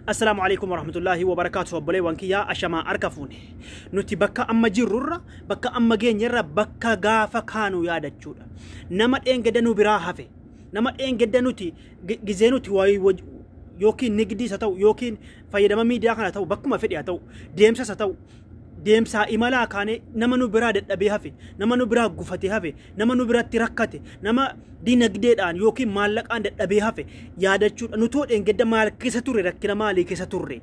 السلام عليكم ورحمة الله وبركاته. بولي وانكيا أشما أركفوني نتي بكا أما جرورة بكا أما جينيرة بكا غافا كانوا يادا جودا نمت إن جدا نبراها في نمت إن جدا نتي جزينو تواي يوكين نجدي ستو يوكين فايدا ميديا كان تاو بكما فيديا تاو ديمسا ستو deemsa imala kaane nama nu bira dadhabee hafe nama nu bira gufate hafe nama nu bira tirakkate nama dinagdeedhaan yookiin maallaqaan dadhabee hafe yaadachuudha nu toodheen gedda maal keessa turre rakkina maalii keessa turre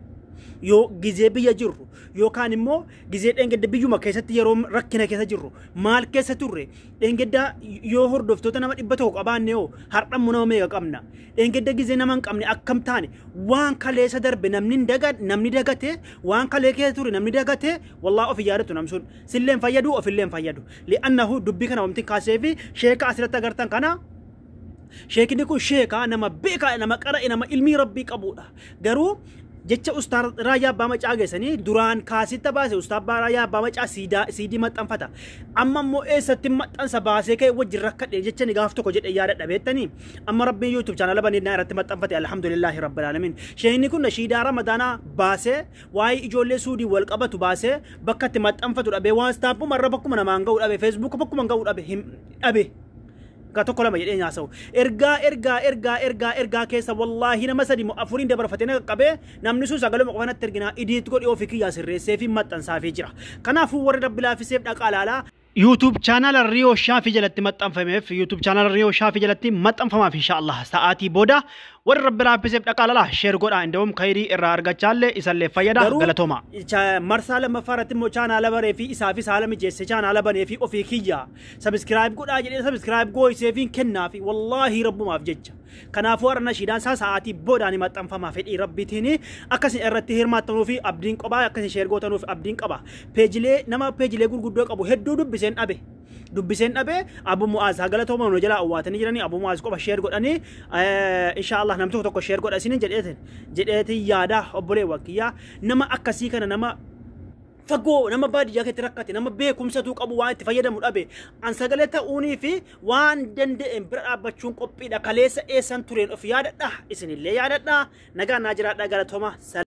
yoo gizee biyya jirru yookaan immoo gizee dhengedda biyyuma keessatti yeroo rakkina keessa jirru maal keessa turre dhengedda yoo hordoftoota nama 100 qabaanne yoo hardhammu nama meeqa qabna dhengedda gizee nama hin qabne akkam taane waan kaleessa darbe namni dagate waan kalee keessa turre namni dagate wallahi of yaadatu namsun silleen fayyadu ofilleen fayyadu li'annahu dubbi kana wamtin kaaseefi sheeka asirratti agartan kana sheekni kun sheeka nama beeka nama qara nama ilmi rabbii qabudha garuu jecha ustaar raayyaa abbaa macaa geessanii duraan kaasitta baase ustaar raayyaa abbaa macaa siidii maxxanfata amma immoo eessatti maxxansa baasee ka'e wajjin rakkadhe jecha ni gaaf tokko jedhe yaada dhabeettanii amma rabbiin YouTube channel banee irratti maxxanfate alhamdulillahi rabbil alamin sheeyni kun nashiidaa ramadaanaa baasee waa'ee ijoollee suudii wal qabatu baasee bakka itti maxxanfatu dhabe waan staampuu marra bakkuma namaan ga'u dhabe Facebook bakkuma ga'u dhabe كاتو لما يدين ياسو إرجع كيسا والله هنا مسدي مأفورين دبر فتنا قبة نمنسو سقلهم قفنا ترجنا إديت كود يوفيكي ياسر سيفي متن سافي جرا كنا فور رب بلا في سيف نقالا يوتيوب channel الريو شافي جلتي متن فما في يوتيوب channel الريو شافي جلتي متن فما في إن شاء الله ساعتي بودا ورب بلا في سيف نقالا شير قد عندهم خيري إرارجع channel إسالة فيدا غلطهما مرسال مفارت مو channel بري في إسافي سالم جيس channel بري في أوفيكيا سبسكرايب قد أجل سبسكرايب قوي سيفين كنا في والله رب ما في جج كنا فورنا شيدان ساعتي بودا ني متن فما في ربي تيني أكسي إرتهير ما تنو في أبدين قبا أكسي شير قد تنو في أبدين قبا بيجلي نما بيجلي قول قدوك أبو هدو دبسين أبي أبو معاذ هقولته ما نجلا أواتني جراني أبو معاذ كوب شير قد أني إن شاء الله نمتو تكو شير قد أسيني جديتي يادا أبولي وكيا نما أكسي كنا نما فقو نما بادي جاكي تركتي نما بيكم ستوك أبو وان تفيدا من أبي أن سقلتا أوني في وان دند إمبرا بچون قبي دا كاليسا إيسان تورين أف يادتنا إسن اللي يادتنا نغا ناجرات دا غالتهما